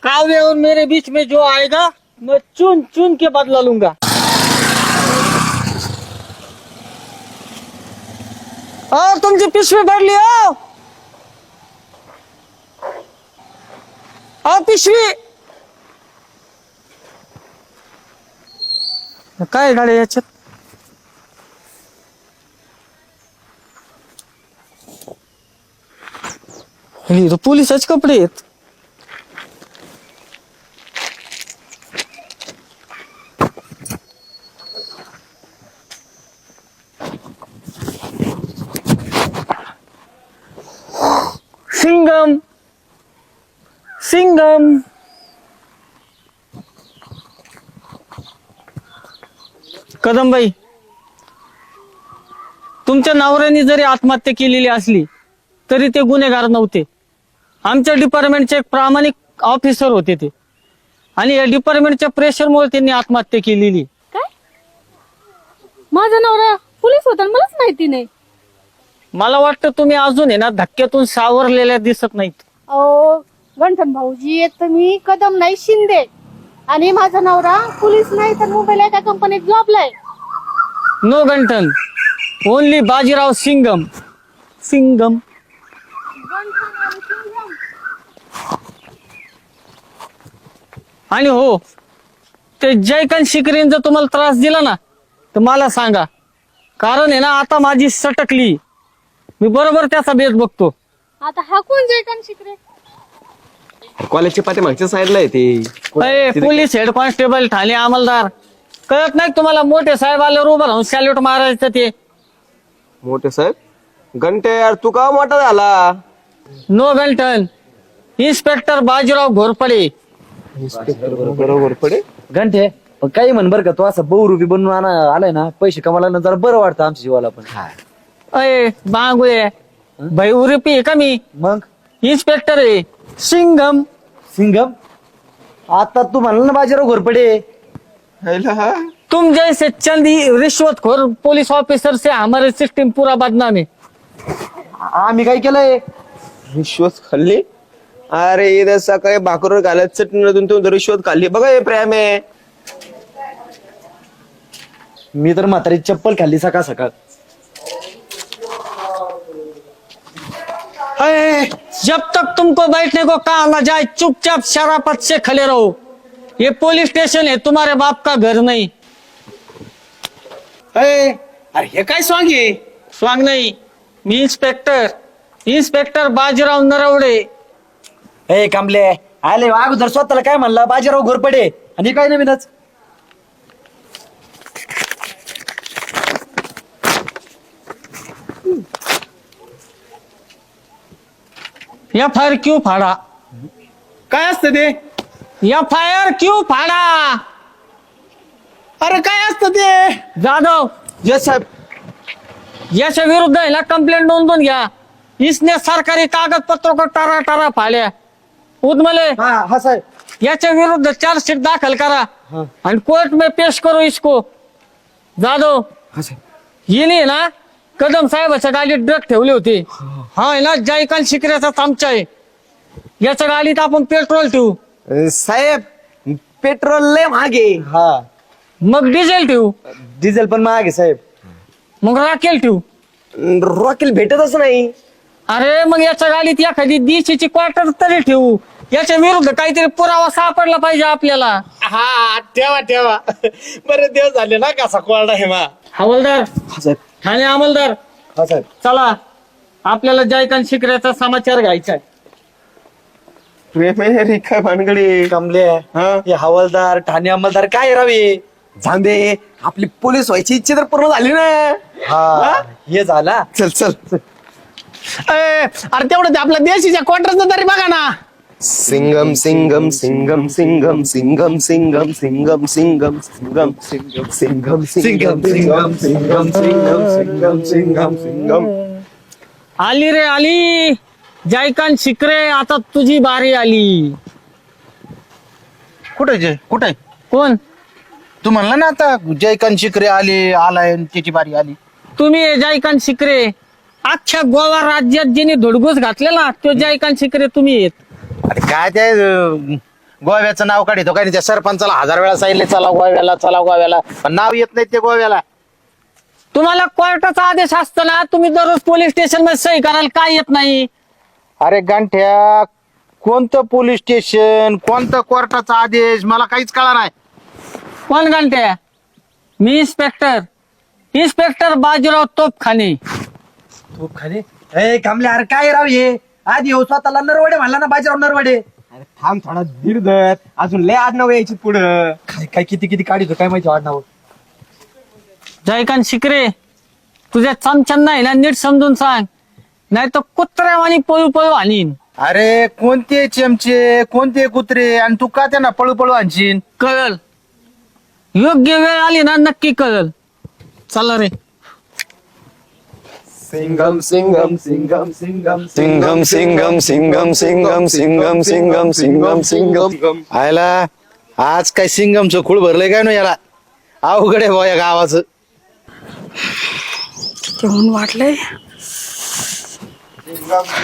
काव्य और मेरे बीच में जो आएगा मैं चुन चुन के बदला लूंगा। और तुमची पिशवी भरली हो? पिशवी काय गाडी याच्यात? हे तर पोलिसाचे कपडे आहेत. सिंगम सिंगम कदमबाई, तुमच्या नवऱ्याने जरी आत्महत्या केलेली असली तरी ते गुन्हेगार नव्हते. आमच्या डिपार्टमेंटचे एक प्रामाणिक ऑफिसर होते ते, आणि या डिपार्टमेंटच्या प्रेशरमुळे त्यांनी आत्महत्या केलेली. काय? माझा नवरा पोलीस होता मलाच माहिती नाही. मला वाटतं तुम्ही अजून आहे ना धक्क्यातून सावरलेल्या दिसत नाहीत. अहो गंठन भाऊजी, एक तर मी कदम नाही शिंदे, आणि माझा नवरा पोलीस नाही तर मुंबईला एका कंपनीत जॉबलाय. No गंठन, only Bajirao Singam. सिंगम आणि हो, ते जयकांत शिकरीन जर तुम्हाला त्रास दिला ना तर मला सांगा, कारण आहे ना आता माझी सटकली. मी बरोबर त्याचा बेस बघतो. आता हा कोण जयकांत शिकरे? कॉलेजच्या पाठीमागच्या साईडला आहे ते. पोलीस हेड कॉन्स्टेबल ठाणे अंमलदार. कळत नाही तुम्हाला? मोठे साहेब आल्यावर उभं राहून सॅल्यूट मारायचं ते. मोठे साहेब घंटे यार, तू का मोठा झाला? No गंठन, inspector Bajirao Ghorpade. बरोबर पडे. घंटे पण काही म्हण बरं का, तू असं बहुरूपी बनून आलाय ना, पैसे कमाला जरा बरं वाटतं आमच्या जीवाला पण. अय बांगुळे, भाई उरपी आहे का मी? मग इन्स्पेक्टर आहे सिंगम. सिंगम, आता तू म्हणला ना बाजीराव घोरपडे. तुम जैसे चंद रिश्वतखोर पुलिस ऑफिसर से हमारी सिस्टम पूरा बदनाम है. आम्ही काय केलंय? रिश्वत खाल्ली? अरे इथे सकाळी भाकरवर घालत चटणीतून तू रिश्वत खाल्ली. बघा हे प्रेम आहे. मी तर म्हातारी चप्पल खाल्ली सकाळ सकाळ. जब तक तुमको बैठने को कहा ना जाए चुपचाप शराफत से खड़े रहो. ये पुलिस स्टेशन है, तुम्हारे बाप का घर नहीं. अरे हे काय सॉंग आहे? स्वांग नहीं, मी इन्स्पेक्टर बाजीराव नरवडे. ए कांबले, आले अगोदर स्वतःला काय म्हणला बाजीराव घोरपडे, आणि काय नवीनच? FIR क्यों फाड़ा? काय असतं ते? FIR क्यों फाड़ा? अरे काय असतं ते? जाधव, यस साहेब. याच्या विरुद्ध आहे ना कंप्लेंट नोंदवून घ्या. इसने सरकारी कागदपत्रों को टारा टारा फाड्या. उदमले, हा साहेब. याच्या विरुद्ध चार्जशीट दाखल करा आणि कोर्ट में पेश करो इसको. जाधव, हिने ना कदम साहेबाच्या गाडीत ड्रग ठेवले होते. हा आहे ना जयकांत शिकऱ्याचा चमचा आहे. याच्या गाडीत आपण पेट्रोल ठेवू, साहेब पेट्रोल लय मागे. हा, मग डिझेल ठेवू, डिझेल पण महाग आहे साहेब. मग राखेल ठेवू. रॉकेल भेटतच नाही. अरे मग याच्या गाडीत एखादी देशीची क्वार्टर तरी ठेवू. याच्या विरुद्ध काहीतरी पुरावा सापडला पाहिजे आपल्याला. हा ठेवा ठेवा. बरे दिवस झाले ना कसा कोरडा हे मा. हवालदार, हा साहेब. ठाणे अंमलदार, हा साहेब. चला आपल्याला जयकांत शिकऱ्याचा समाचार घ्यायचा आहे. प्रेम आहे रे काय भानगडी. कांबले, हे हवालदार ठाणे अंमलदार काय रावे? झांबे, आपली पोलीस व्हायची इच्छा तर पूर्ण झाली ना. हा, हे झाला. चल चल. अरे तेवढं ते आपल्या देशीच्या क्वार्टरचं तरी बघा ना. सिंगम सिंगम सिंगम सिंगम सिंगम सिंगम सिंगम सिंगम सिंगम सिंगम सिंगम सिंगम सिंगम सिंगम सिंगम सिंगम सिंगम. आली रे आली जयकांत शिकरे, आता तुझी बारी आली. कुठे कुठे कोण? तू म्हणला ना आता जयकांत शिकरे आलाय आणि त्याची बारी आली. तुम्ही आहे जयकांत शिकरे. अख्ख्या गोवा राज्यात ज्यांनी धुडगूस घातलेला तो जयकांत शिकरे तुम्ही येत. अरे काय ते गोव्याचं नाव काढतो काय त्या सरपंचाला 1000 वेळा सांगितले चला गोव्याला चला गोव्याला, पण नाव येत नाही ते गोव्याला. तुम्हाला कोर्टाचा आदेश असताना तुम्ही दररोज पोलीस स्टेशन मध्ये सही करायला काय येत नाही? अरे गांठ्या, कोणतं पोलीस स्टेशन, कोणतं कोर्टाचा आदेश, मला काहीच कळा नाही. कोण घंटे? मी इन्स्पेक्टर बाजीराव तोपखाने. तू खाली ए कामले अरे काय राव हे आधी येऊ स्वतःला नरवडे म्हणला ना बाजीराव नरवडे. अरे थांब थोडा धीर धर, अजून लय आडनाव यायची पुढं. काय काय किती काढितो काय माहिती वाढणार. जयकांत शिकरे, तुझ्या चमच्यांना आहे ना नीट समजून सांग, नाही तर कुत्र्यावानी पळू पळू आणीन. अरे कोणते चमचे, कोणते कुत्रे, आणि तू का त्यांना पळू पळू आणशील? कळल, योग्य वेळ आली ना नक्की कळल. चला रे. सिंगम सिंगम सिंगम सिंगम सिंगम सिंगम सिंगम सिंगम सिंगम सिंगम सिंगम सिंगम. आयला आज काय सिंगमचं खूळ भरलंय काय ना याला, अवघड आहे या गावाचं. तेवढून वाटलंय.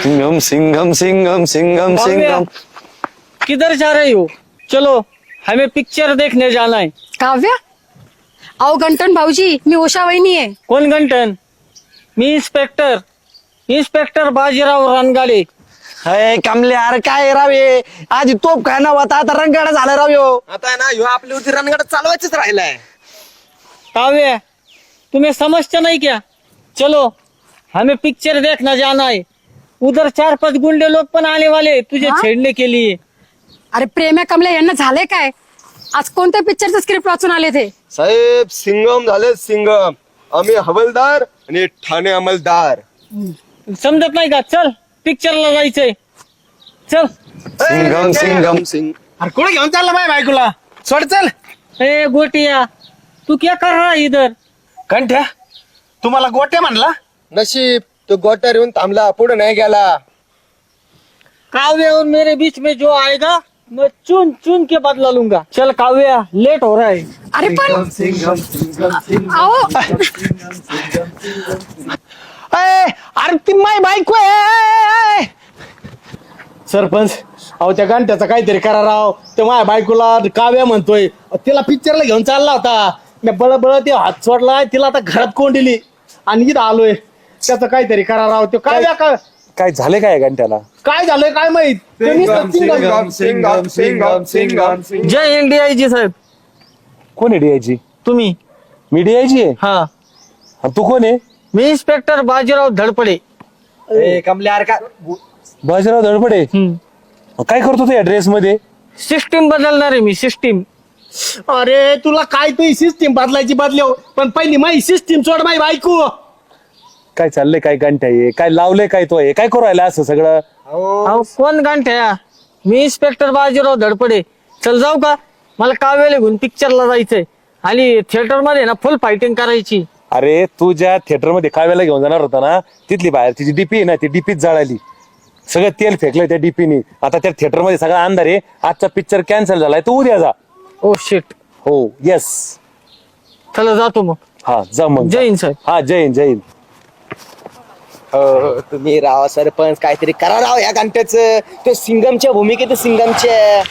सिंगम सिंगम सिंगम सिंगम सिंगम. किधर जा रहे हो? चलो हमें पिक्चर देखने जाना है. काव्या, अहो गंटन भाऊजी, मी उषा वहिनी आहे. कोण घंटन? मी इन्स्पेक्टर बाजीराव रणगाडे. अरे कामले अरे काय राव हे आधी तोप काय नाव आता रंगाडा झाला राव यो. आता ना ह्यो आपल्यावरती रणगाड चालवायचंच राहिलाय. काव्या, तुम्हें समझते नहीं क्या? चलो हमें पिक्चर देखना जाना है. उधर 4-5 गुंडे लोग पण आने वाले तुझे छेड़ने के लिए. अरे प्रेम्या कमले यांना झाले काय? आज कोणत्या पिक्चरचं स्क्रिप्ट वाचून आले ते? साहेब सिंगम झाले सिंगम, आम्ही हवलदार आणि ठाणे अंमलदार. समजत नाही का? चल पिक्चरला जायचंय. चल. सिंगम सिंगम सिंग. अरे कोण घेऊन चालला माझ्या बायकोला? सोड चल. ए गोटिया, तू क्या कर रहा है इधर? कंठ्या, तुम्हाला गोट्या म्हणला? नशीब तो गोट्यावर येऊन थांबला, पुढे नाही गेला. काव्या और मेरे बीच में जो आएगा मैं चुन चुन के बदला लूंगा. चल काव्या, लेट हो रहा है. अरे पण सिंगम सिंगम सिंगम. अहो अरे ती माय बायको आहे. सरपंच, अहो त्या गांठ्याचा काहीतरी करा राव. ते माझ्या बायकोला काव्या म्हणतोय, तिला पिक्चरला घेऊन चालला होता. मी बळ ते हात सोडला, तिला आता घरात कोंडली आणि इथं आलोय. त्याचं काहीतरी करा राव. ते काव्या काय झाले काय घंट्याला? काय झालंय काय माहित. सिंगम सिंगम सिंगम सिंगम सिंगम सिंगम. जय हिंद डीआयजी साहेब. कोण आहे डीआयजी? तुम्ही? मी डीआयजी आहे. हा, आणि तू कोण आहे? मी इन्स्पेक्टर बाजीराव धडपडे. कमले अरे काय बाजीराव धडपडे काय करतो तू या ड्रेस मध्ये? सिस्टीम बदलणार आहे मी, सिस्टीम. अरे तुला काय तू सिस्टीम बदलायची बदलव, पण पहिली माही सिस्टीम सोड माही बायको. काय चाललंय काय घंटा आहे काय लावलंय काय तो हे काय करू राहिला असं सगळं? अहो कोण गांठ्या? मी इन्स्पेक्टर बाजीराव धडपडे. चल जाऊ का? मला काव्याला घेऊन पिक्चरला जायचंय आणि थिएटर मध्ये ना फुल फायटिंग करायची. अरे तू ज्या थिएटर मध्ये काव्याला घेऊन जाणार होता ना, तिथली बाहेरची जी डीपी आहे ना, ती डीपीच जळाली. सगळं तेल फेकलंय त्या डीपीने. आता त्या थिएटर मध्ये सगळा अंधार आहे. आजचा पिक्चर कॅन्सल झालाय, तू उद्या जा. Oh shit. हो येस. चला जातो मग. हा जा मग. जय हिंद साहेब. हा जय हिंद जय हिंद. तुम्ही राव सरपंच, काहीतरी करा राव या घंट्याचं. ते सिंगमच्या भूमिकेत सिंगमच्या.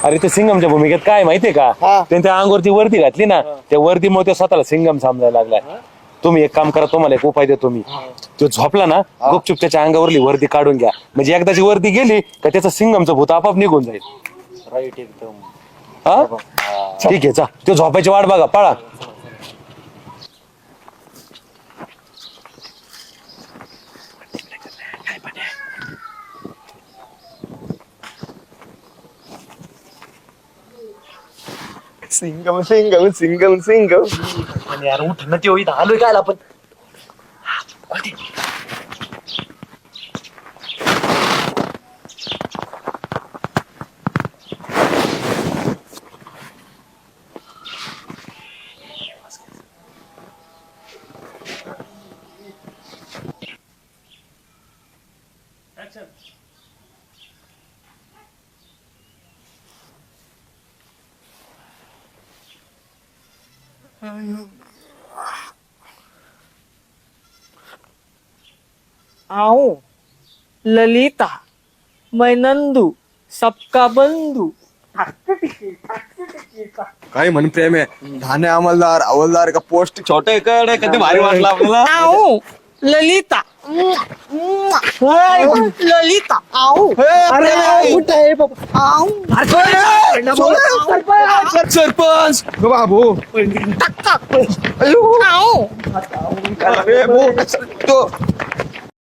अरे ते सिंगमच्या भूमिकेत काय माहितीये का? हा. त्यांनी त्या अंगावरती वर्दी घातली ना, त्या वर्दीमुळे तो स्वतःला सिंगम समजायला लागलाय. तुम्ही एक काम करा, तुम्हाला एक उपाय देतो मी. तो झोपला ना, गुपचूप त्याच्या अंगावरली वर्दी काढून घ्या. म्हणजे एकदाची वर्दी गेली का त्याचं सिंगमचं भूत आपाप निघून जाईल. राईट एकदम. हा ठीक आहे, जा. तो झोपायची वाट बघा, पळा. सिंगम सिंगम सिंगम सिंगम. यार उठ ना, ते इथं आलोय काय आपण. आओ ललिता, मैं नंदू, सबका बंधु, काय म्हण प्रेम आहे ठाणे अंमलदार हवलदार का पोस्ट छोटे कड कधी भारी वाटलं आपल्याला आऊ ललिता ललिता आऊ सरपंच बाबू आऊ तो